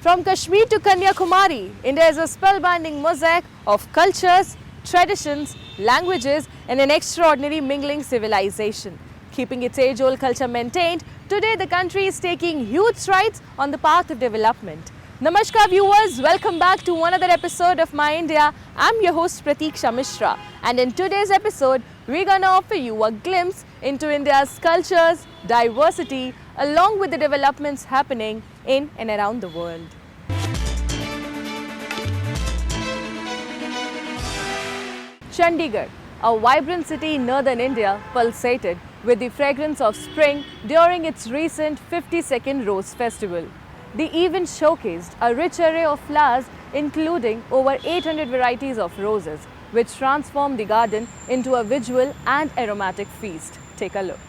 From Kashmir to Kanyakumari, India is a spellbinding mosaic of cultures, traditions, languages and an extraordinary mingling civilization. Keeping its age-old culture maintained, today the country is taking huge strides on the path of development. Namaskar viewers, welcome back to another episode of Myindia. I'm your host Prateeksha Mishra, and in today's episode we're gonna offer you a glimpse into India's cultures, diversity along with the developments happening in and around the world. Chandigarh, a vibrant city in northern India, pulsated with the fragrance of spring during its recent 52nd Rose Festival. The event showcased a rich array of flowers including over 800 varieties of roses, which transformed the garden into a visual and aromatic feast. Take a look.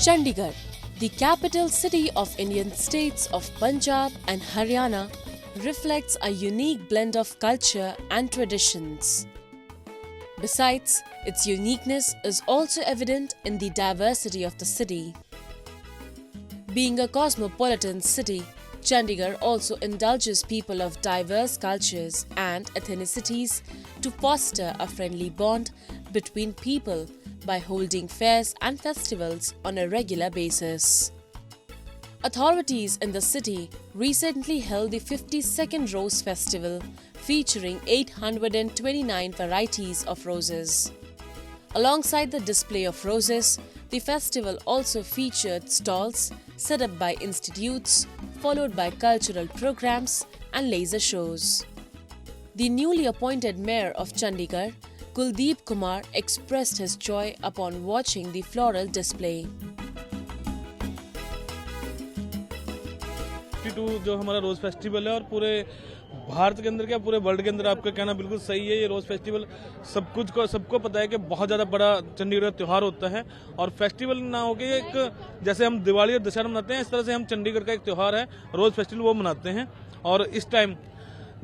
Chandigarh, the capital city of Indian states of Punjab and Haryana, reflects a unique blend of culture and traditions. Besides, its uniqueness is also evident in the diversity of the city. Being a cosmopolitan city, Chandigarh also indulges people of diverse cultures and ethnicities to foster a friendly bond between people by holding fairs and festivals on a regular basis. Authorities in the city recently held the 52nd Rose Festival, featuring 829 varieties of roses. Alongside the display of roses, the festival also featured stalls set up by institutes, followed by cultural programs and laser shows. The newly appointed mayor of Chandigarh, Kuldeep Kumar, expressed his joy upon watching the floral display. 52 जो हमारा रोज़ festival है और पूरे भारत के अंदर क्या पूरे world के अंदर आपका कहना बिल्कुल सही है। ये रोज़ फेस्टिवल सबको पता है कि बहुत ज़्यादा बड़ा चंडीगढ़ का त्यौहार होता है और फेस्टिवल ना हो के एक जैसे हम दिवाली और दशहरा मनाते हैं, इस तरह से हम चंडीगढ़ का एक त्यौहार है रोज़ फेस्टिवल वो मनाते हैं। और इस टाइम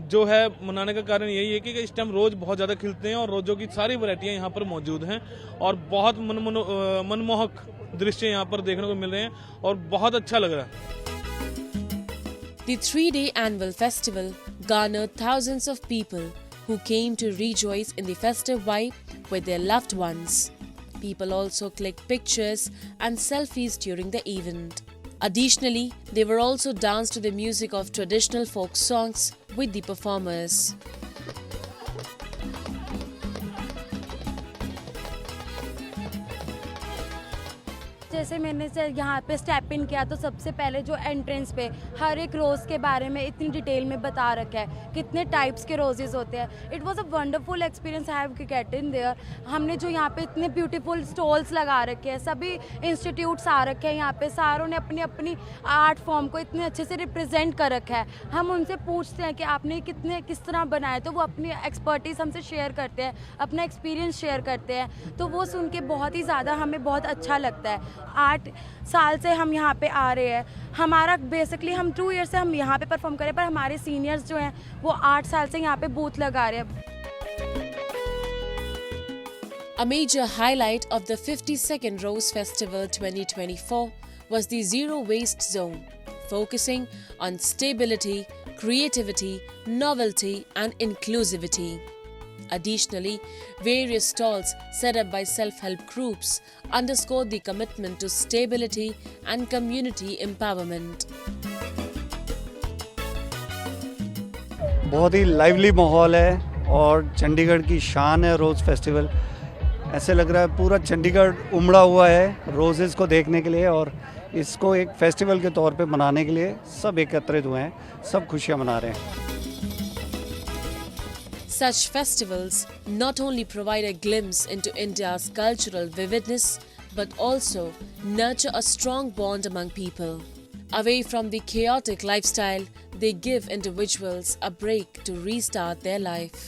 जो है मनाने का कारण यही है कि इस टाइम रोज़ बहुत ज़्यादा खिलते हैं और रोज़ों की सारी वैरायटियाँ यहाँ पर मौजूद हैं और बहुत मनमोहक दृश्य यहाँ पर देखने को मिल रहे हैं और बहुत अच्छा लग रहा है। The three-day annual festival garnered thousands of people who came to rejoice in the festive vibe with their loved ones. People also clicked pictures and selfies during the event. Additionally, they were also danced to the music of traditional folk songs with the performers. जैसे मैंने यहाँ पे step in किया तो सबसे पहले जो entrance पे हर एक रोज़ के बारे में इतनी डिटेल में बता रखा है, कितने टाइप्स के रोजेज़ होते हैं। It was a wonderful experience I have get in their. हमने जो यहाँ पे इतने ब्यूटीफुल स्टॉल्स लगा रखे हैं, सभी इंस्टीट्यूट्स आ रखे हैं यहाँ पे, सारों ने अपनी अपनी आर्ट फॉर्म को इतने अच्छे से रिप्रेजेंट कर रखा है। हम उनसे पूछते हैं कि आपने किस तरह बनाए, तो वो अपनी एक्सपर्टीज़ हमसे शेयर करते हैं, अपना एक्सपीरियंस शेयर करते हैं, तो वो सुन के बहुत ही ज़्यादा हमें बहुत अच्छा लगता है। 8 साल से हम यहाँ पे आ रहे हैं, हमारा बेसिकली हम 2 ईयर से हम यहाँ पे परफॉर्म करें, पर हमारे सीनियर्स जो हैं वो 8 साल से यहाँ पे बूथ लगा रहे हैं। A major highlight of the 52nd Rose Festival 2024 was the Zero Waste Zone, focusing on stability, creativity, novelty and inclusivity. Additionally, various stalls set up by self-help groups underscored the commitment to stability and community empowerment. बहुत ही lively माहौल है और चंडीगढ़ की शान है रोज़ festival. ऐसे लग रहा है पूरा चंडीगढ़ उमड़ा हुआ है रोजेज़ को देखने के लिए और इसको एक फेस्टिवल के तौर पे मनाने के लिए सब एकत्रित हुए हैं, सब खुशियाँ मना रहे हैं। Such festivals not only provide a glimpse into India's cultural vividness but also nurture a strong bond among people. Away from the chaotic lifestyle, they give individuals a break to restart their life.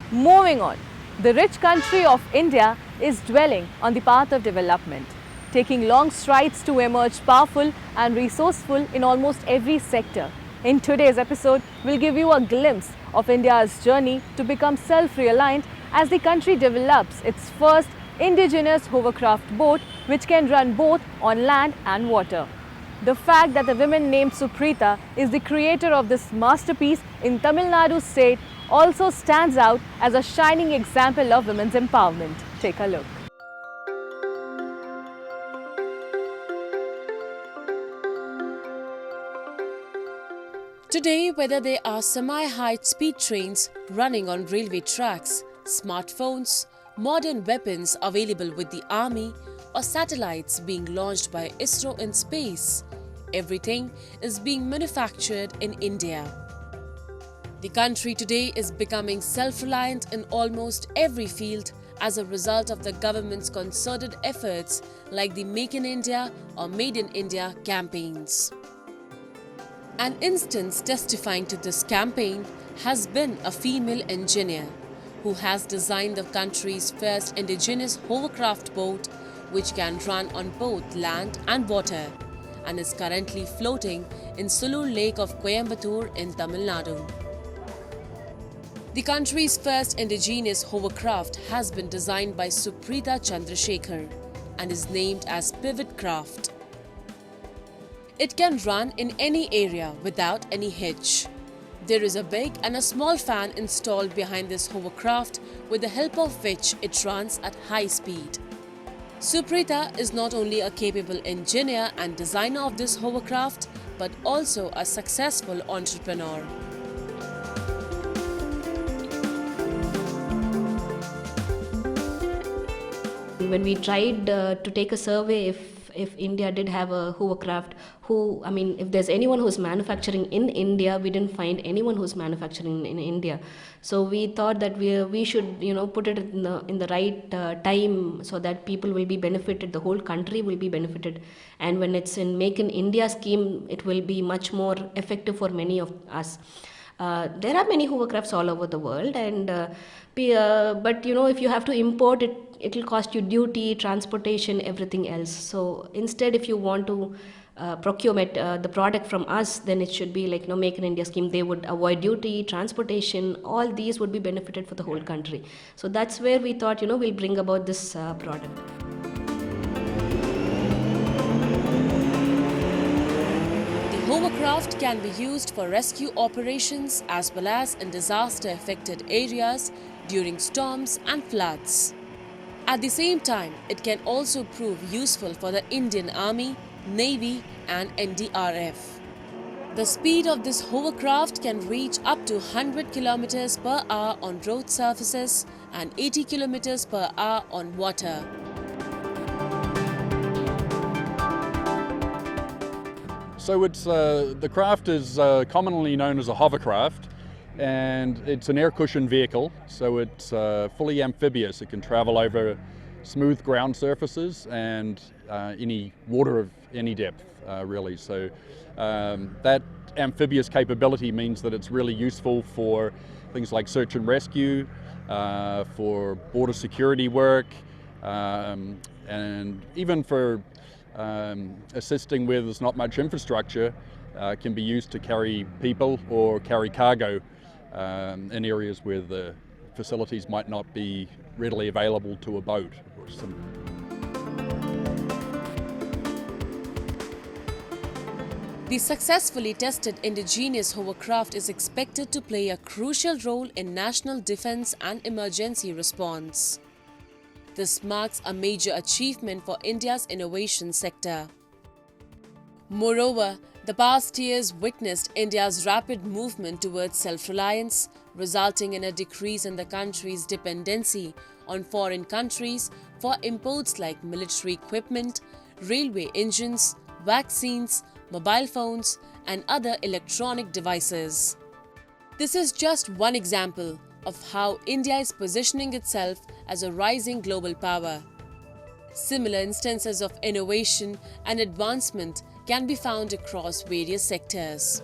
Moving on, the rich country of India is dwelling on the path of development, taking long strides to emerge powerful and resourceful in almost every sector. In today's episode, will give you a glimpse of India's journey to become self-reliant as the country develops its first indigenous hovercraft boat which can run both on land and water. The fact that the woman named Supreeta is the creator of this masterpiece in Tamil Nadu state also stands out as a shining example of women's empowerment. Take a look. Today, whether they are semi-high speed trains running on railway tracks, smartphones, modern weapons available with the army, or satellites being launched by ISRO in space, everything is being manufactured in India. The country today is becoming self-reliant in almost every field as a result of the government's concerted efforts like the Make in India or Made in India campaigns. An instance testifying to this campaign has been a female engineer who has designed the country's first indigenous hovercraft boat which can run on both land and water and is currently floating in Sulur Lake of Coimbatore in Tamil Nadu. The country's first indigenous hovercraft has been designed by Supreeta Chandrasekhar and is named as Pivot Craft. It can run in any area without any hitch. There is a big and a small fan installed behind this hovercraft with the help of which it runs at high speed. Supreeta is not only a capable engineer and designer of this hovercraft but also a successful entrepreneur. When we tried to take a survey if India did have a hovercraft, if there's anyone who's manufacturing in India, we didn't find anyone who's manufacturing in India. So we thought that we should put it in the right time so that people will be benefited, the whole country will be benefited, and when it's in Make in India scheme, it will be much more effective for many of us. There are many hovercrafts all over the world, and but if you have to import it, it will cost you duty, transportation, everything else. So instead, if you want to procure the product from us, then it should be like Make in India scheme. They would avoid duty, transportation, all these would be benefited for the whole country. So that's where we thought we'll bring about this product. Hovercraft can be used for rescue operations as well as in disaster-affected areas during storms and floods. At the same time, it can also prove useful for the Indian Army, Navy and NDRF. The speed of this hovercraft can reach up to 100 km per hour on road surfaces and 80 km per hour on water. So the craft is commonly known as a hovercraft, and it's an air cushion vehicle, so it's fully amphibious. It can travel over smooth ground surfaces and any water of any depth, really. So that amphibious capability means that it's really useful for things like search and rescue, for border security work, and even for assisting where there's not much infrastructure, can be used to carry people or carry cargo in areas where the facilities might not be readily available to a boat. The successfully tested indigenous hovercraft is expected to play a crucial role in national defense and emergency response. This marks a major achievement for India's innovation sector. Moreover, the past years witnessed India's rapid movement towards self-reliance, resulting in a decrease in the country's dependency on foreign countries for imports like military equipment, railway engines, vaccines, mobile phones, and other electronic devices. This is just one example of how India is positioning itself as a rising global power. Similar instances of innovation and advancement can be found across various sectors.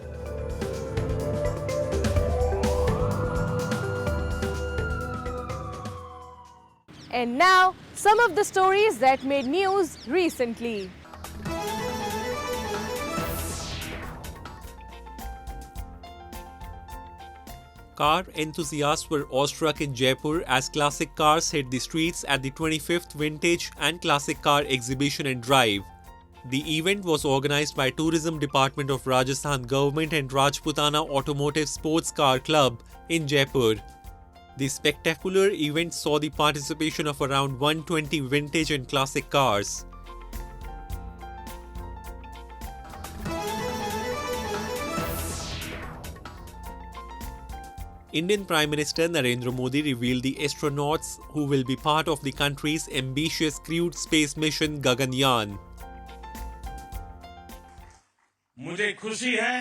And now, some of the stories that made news recently. car enthusiasts were awestruck in Jaipur as classic cars hit the streets at the 25th Vintage and Classic Car Exhibition and Drive. The event was organized by Tourism Department of Rajasthan Government and Rajputana Automotive Sports Car Club in Jaipur. The spectacular event saw the participation of around 120 vintage and classic cars. Indian Prime Minister Narendra Modi revealed the astronauts who will be part of the country's ambitious crewed space mission Gaganyaan. मुझे खुशी है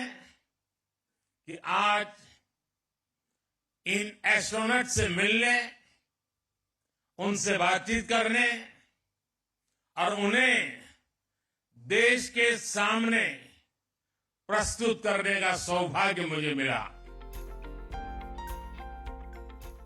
कि आज इन astronaut से मिलने, उनसे बातचीत करने और उन्हें देश के सामने प्रस्तुत करने का सौभाग्य मुझे मिला।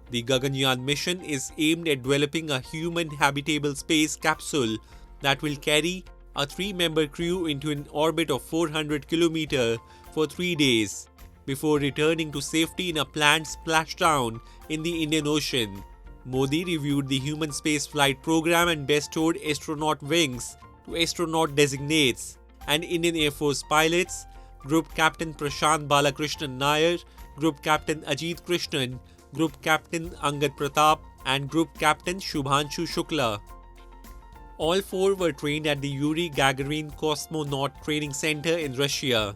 The Gaganyaan mission is aimed at developing a human habitable space capsule that will carry a 3-member crew into an orbit of 400 km for 3 days before returning to safety in a planned splashdown in the Indian Ocean. Modi reviewed the human spaceflight program and bestowed astronaut wings to astronaut designates and Indian Air Force pilots, Group Captain Prashant Balakrishnan Nair, Group Captain Ajit Krishnan, Group Captain Angad Pratap and Group Captain Shubhanshu Shukla. All 4 were trained at the Yuri Gagarin Cosmonaut Training Center in Russia.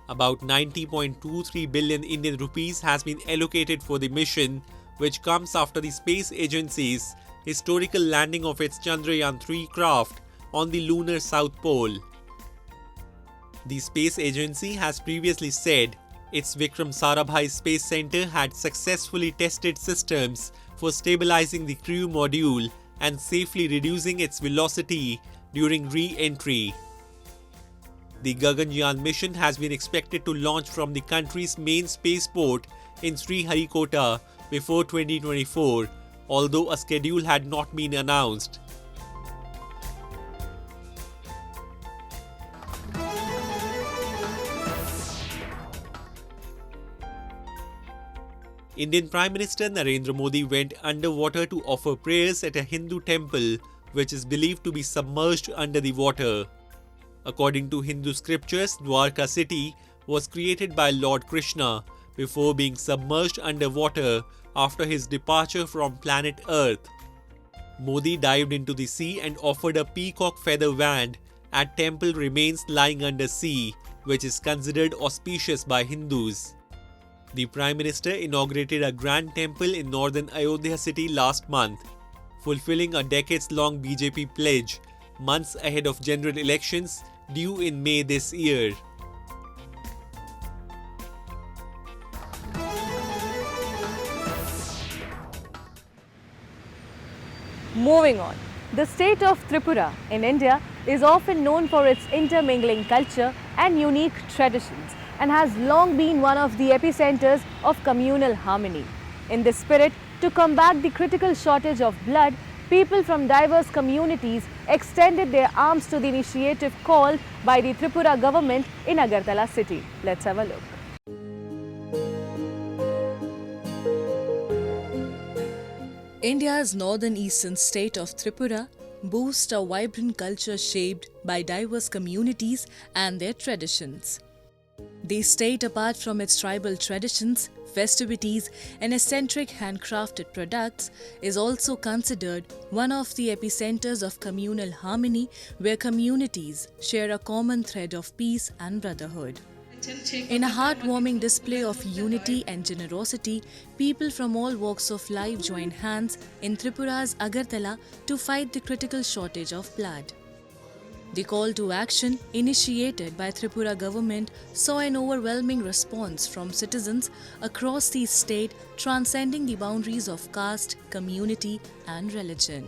About 90.23 billion Indian rupees has been allocated for the mission, which comes after the space agency's historical landing of its Chandrayaan-3 craft on the lunar south pole. The space agency has previously said its Vikram Sarabhai Space Center had successfully tested systems for stabilizing the crew module and safely reducing its velocity during re-entry. The Gaganyaan mission has been expected to launch from the country's main spaceport in Sriharikota before 2024, although a schedule had not been announced. Indian Prime Minister Narendra Modi went underwater to offer prayers at a Hindu temple which is believed to be submerged under the water. According to Hindu scriptures, Dwarka city was created by Lord Krishna before being submerged underwater after his departure from planet Earth. Modi dived into the sea and offered a peacock feather wand at temple remains lying under sea, which is considered auspicious by Hindus. The Prime Minister inaugurated a grand temple in northern Ayodhya city last month, fulfilling a decades-long BJP pledge months ahead of general elections due in May this year. Moving on, the state of Tripura in India is often known for its intermingling culture and unique traditions, and has long been one of the epicenters of communal harmony. In this spirit, to combat the critical shortage of blood, people from diverse communities extended their arms to the initiative called by the Tripura government in Agartala city. Let's have a look. India's northern eastern state of Tripura boasts a vibrant culture shaped by diverse communities and their traditions. The state, apart from its tribal traditions, festivities and eccentric handcrafted products, is also considered one of the epicenters of communal harmony, where communities share a common thread of peace and brotherhood. In a heartwarming display of unity and generosity, people from all walks of life joined hands in Tripura's Agartala to fight the critical shortage of blood. The call to action, initiated by Tripura government, saw an overwhelming response from citizens across the state, transcending the boundaries of caste, community and religion.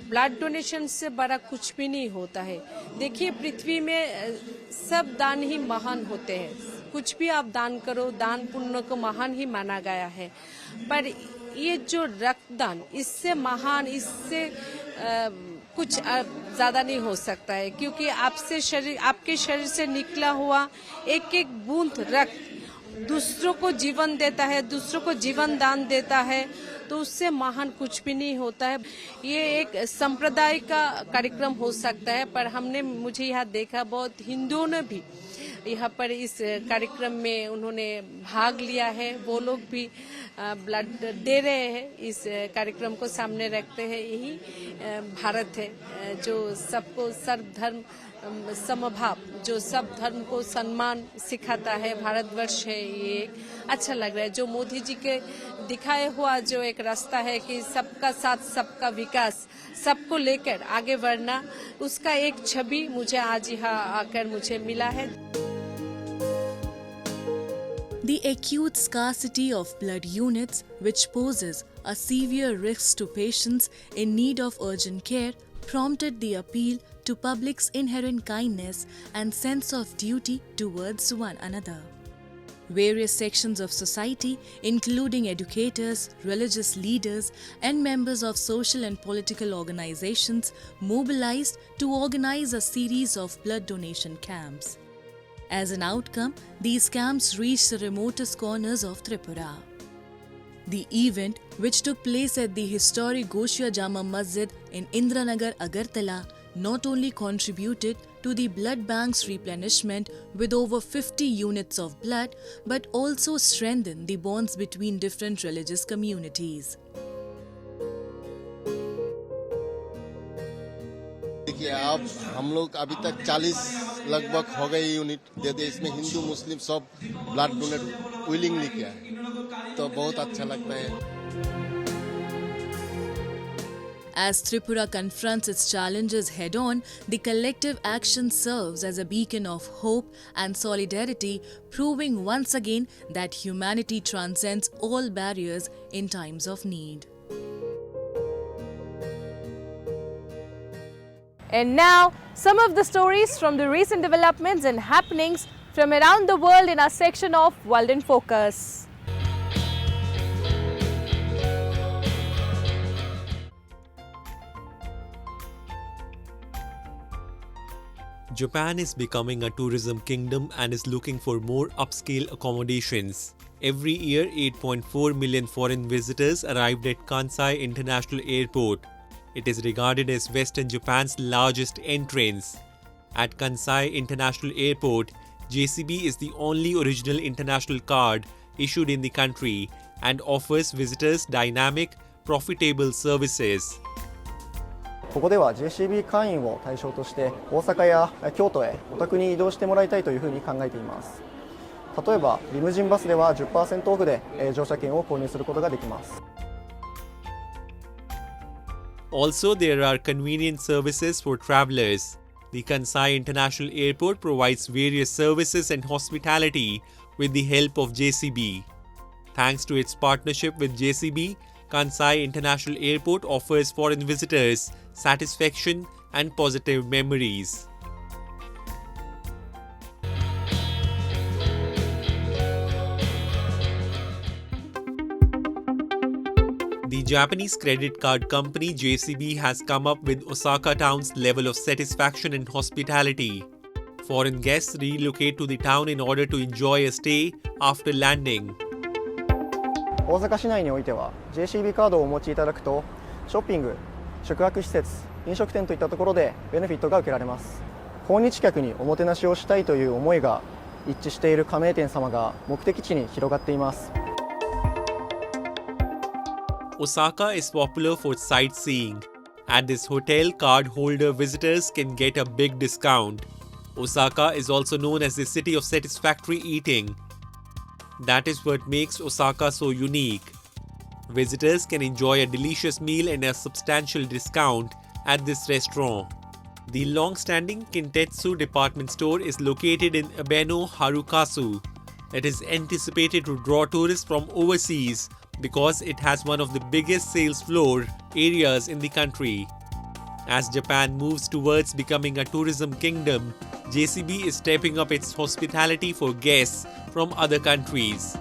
Blood donation से बड़ा कुछ भी नहीं होता है। देखिए, पृथ्वी में सब दान ही महान होते हैं। कुछ भी आप दान करो, दान पुण्य को महान ही माना गया है। पर ये जो रक्तदान, इससे महान, इससे कुछ ज्यादा नहीं हो सकता है, क्योंकि आपके शरीर से निकला हुआ एक एक बूंद रक्त दूसरों को जीवन देता है, दूसरों को जीवन दान देता है, तो उससे महान कुछ भी नहीं होता है। ये एक संप्रदाय का कार्यक्रम हो सकता है, पर मुझे यहाँ देखा बहुत हिंदुओं ने भी यहाँ पर इस कार्यक्रम में उन्होंने भाग लिया है। वो लोग भी ब्लड दे रहे हैं, इस कार्यक्रम को सामने रखते हैं। यही भारत है जो सबको सर्वधर्म समभाव, जो सब धर्म को सम्मान सिखाता है, भारतवर्ष है। ये अच्छा लग रहा है जो मोदी जी के दिखाए हुआ जो एक रास्ता है कि सबका साथ सबका विकास, सबको लेकर आगे बढ़ना, उसका एक छवि मुझे आज यहाँ आकर मुझे मिला है। The acute scarcity of blood units, which poses a severe risk to patients in need of urgent care, prompted the appeal to public's inherent kindness and sense of duty towards one another. Various sections of society, including educators, religious leaders, and members of social and political organizations, mobilized to organize a series of blood donation camps. As an outcome, these camps reached the remotest corners of Tripura. The event, which took place at the historic Goshia Jama Masjid in Indranagar, Agartala, not only contributed to the blood bank's replenishment with over 50 units of blood, but also strengthened the bonds between different religious communities. देखिए अब हम लोग अभी तक 40 लगभग हो गए unit दे दे, इसमें हिंदू मुस्लिम सब ब्लड डोनेट विलिंगली किया है, तो बहुत अच्छा लगता है। As Tripura confronts its challenges head-on, the collective action serves as a beacon of hope and solidarity, proving once again that humanity transcends all barriers in times of need. And now, some of the stories from the recent developments and happenings from around the world in our section of World in Focus. Japan is becoming a tourism kingdom and is looking for more upscale accommodations. Every year, 8.4 million foreign visitors arrived at Kansai International Airport. It is regarded as Western Japan's largest entrance. At Kansai International Airport, JCB is the only original international card issued in the country and offers visitors dynamic, profitable services. ここでは JCB 会員を対象として大阪や京都へお宅に移動してもらいたいというふうに考えています。例えばリムジンバスでは 10% オフで乗車券を購入することができます。Also, there are convenient services for travelers. The Kansai International Airport provides various services and hospitality with the help of JCB. Thanks to its partnership with JCB, Kansai International Airport offers foreign visitors satisfaction and positive memories. The Japanese credit card company JCB has come up with Osaka town's level of satisfaction and hospitality. Foreign guests relocate to the town in order to enjoy a stay after landing. 大阪市内においては JCB カードをお持ちいただくとショッピング、宿泊施設、飲食店といったところでベネフィットが受けられます。訪日客におもてなしをしたいという思いが一致している加盟店様が目的地に広がっています。Osaka is popular for sightseeing. At this hotel, card holder visitors can get a big discount. Osaka is also known as the city of satisfactory eating. That is what makes Osaka so unique. Visitors can enjoy a delicious meal and a substantial discount at this restaurant. The long-standing Kintetsu department store is located in Abeno Harukasu. It is anticipated to draw tourists from overseas because it has one of the biggest sales floor areas in the country. As Japan moves towards becoming a tourism kingdom, JCB is stepping up its hospitality for guests from other countries.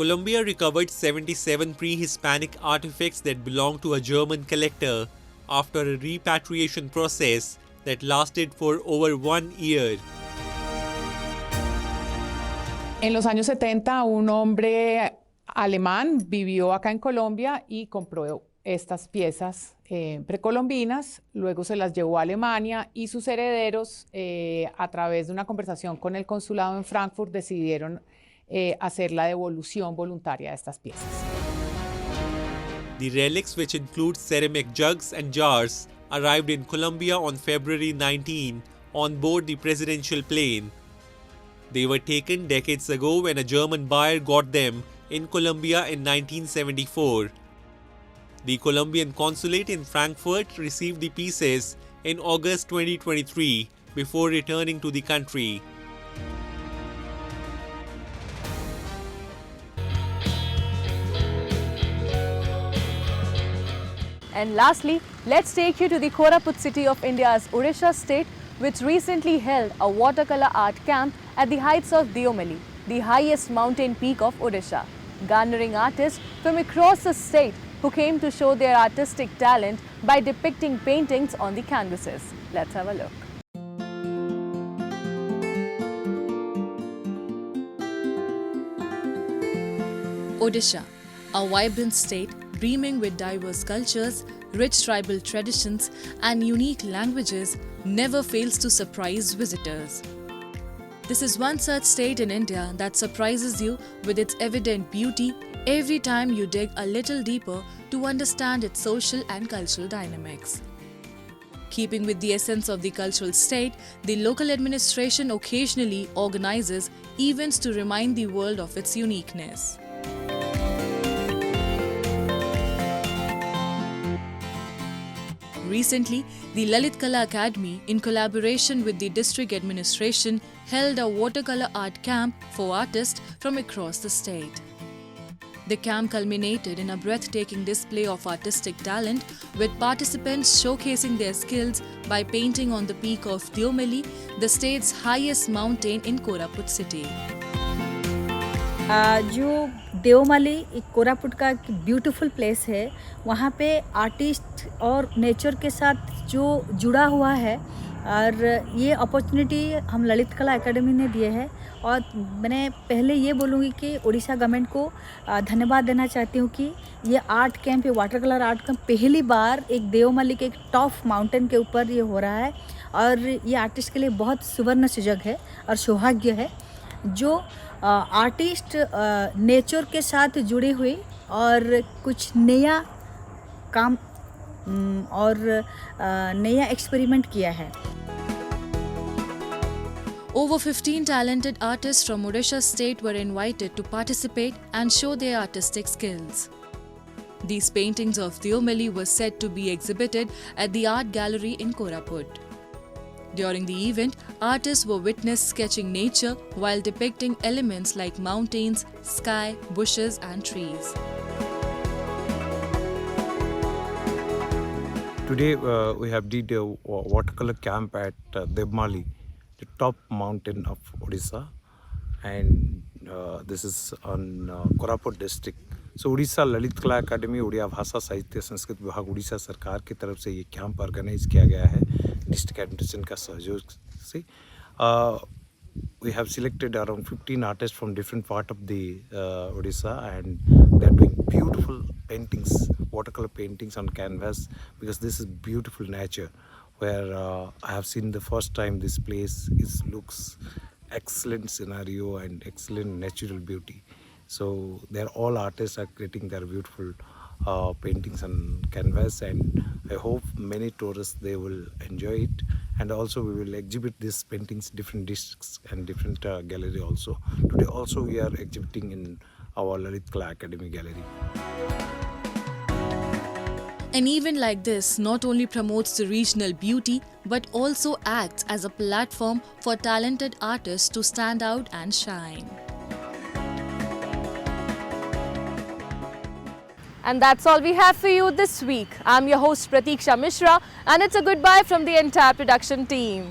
Colombia recovered 77 pre-Hispanic artifacts that belonged to a German collector after a repatriation process that lasted for over 1 year. En los años 70, un hombre alemán vivió acá en Colombia y compró estas piezas precolombinas, luego se las llevó a Alemania y sus herederos, a través de una conversación con el consulado en Frankfurt, decidieron hacer la devolución voluntaria de estas piezas. The relics, which include ceramic jugs and jars, arrived in Colombia on February 19 on board the presidential plane. They were taken decades ago when a German buyer got them in Colombia in 1974. The Colombian consulate in Frankfurt received the pieces in August 2023 before returning to the country. And lastly, let's take you to the Koraput city of India's Odisha state, which recently held a watercolor art camp at the heights of Deomali, the highest mountain peak of Odisha, garnering artists from across the state who came to show their artistic talent by depicting paintings on the canvases. Let's have a look. Odisha, a vibrant state brimming with diverse cultures, rich tribal traditions, and unique languages, never fails to surprise visitors. This is one such state in India that surprises you with its evident beauty every time you dig a little deeper to understand its social and cultural dynamics. Keeping with the essence of the cultural state, the local administration occasionally organizes events to remind the world of its uniqueness. Recently, the Lalit Kala Academy, in collaboration with the district administration, held a watercolor art camp for artists from across the state. The camp culminated in a breathtaking display of artistic talent, with participants showcasing their skills by painting on the peak of Deomali, the state's highest mountain in Koraput city. जो देवमाली एक कोरापुट का एक beautiful place है, वहाँ पे artist और nature के साथ जो जुड़ा हुआ है, और ये अपॉर्चुनिटी हम ललित कला एकेडमी ने दिए है। और मैंने पहले ये बोलूँगी कि उड़ीसा गवर्नमेंट को धन्यवाद देना चाहती हूँ कि ये आर्ट कैंप, ये वाटर कलर आर्ट कैंप पहली बार एक देवमाली के एक टॉप माउंटेन के ऊपर ये हो रहा है, और ये आर्टिस्ट के लिए बहुत सुवर्ण सुजग है और सौभाग्य है जो आर्टिस्ट नेचर के साथ जुड़े हुए और कुछ नया काम और नया एक्सपेरिमेंट किया है। Over 15 talented artists from Odisha state were invited to participate and show their artistic skills. These paintings of Deomali were said to be exhibited at the art gallery in Koraput. During the event, artists were witnessed sketching nature while depicting elements like mountains, sky, bushes, and trees. Today we have did a watercolor camp at Deomali, the top mountain of Odisha, and this is on Koraput district. So Orissa Lalit कला अकादमी, उड़िया भाषा साहित्य संस्कृत विभाग उड़ीसा सरकार की तरफ से ये camp organise किया गया है डिस्ट्रिक्ट एडमिनिस्ट्रेशन का सहयोग से. We have selected around 15 artists from different part of the Odisha, and they are doing beautiful paintings, watercolor paintings on canvas, because this is beautiful nature where I have seen the first time this place looks excellent scenario and excellent natural beauty. So they're all artists are creating their beautiful paintings on canvas, and I hope many tourists they will enjoy it. And also we will exhibit these paintings different districts and different gallery also. Today also we are exhibiting in our Lalit Kala Academy gallery. An event like this not only promotes the regional beauty but also acts as a platform for talented artists to stand out and shine. And that's all we have for you this week. I'm your host Pratiksha Mishra, and it's a goodbye from the entire production team.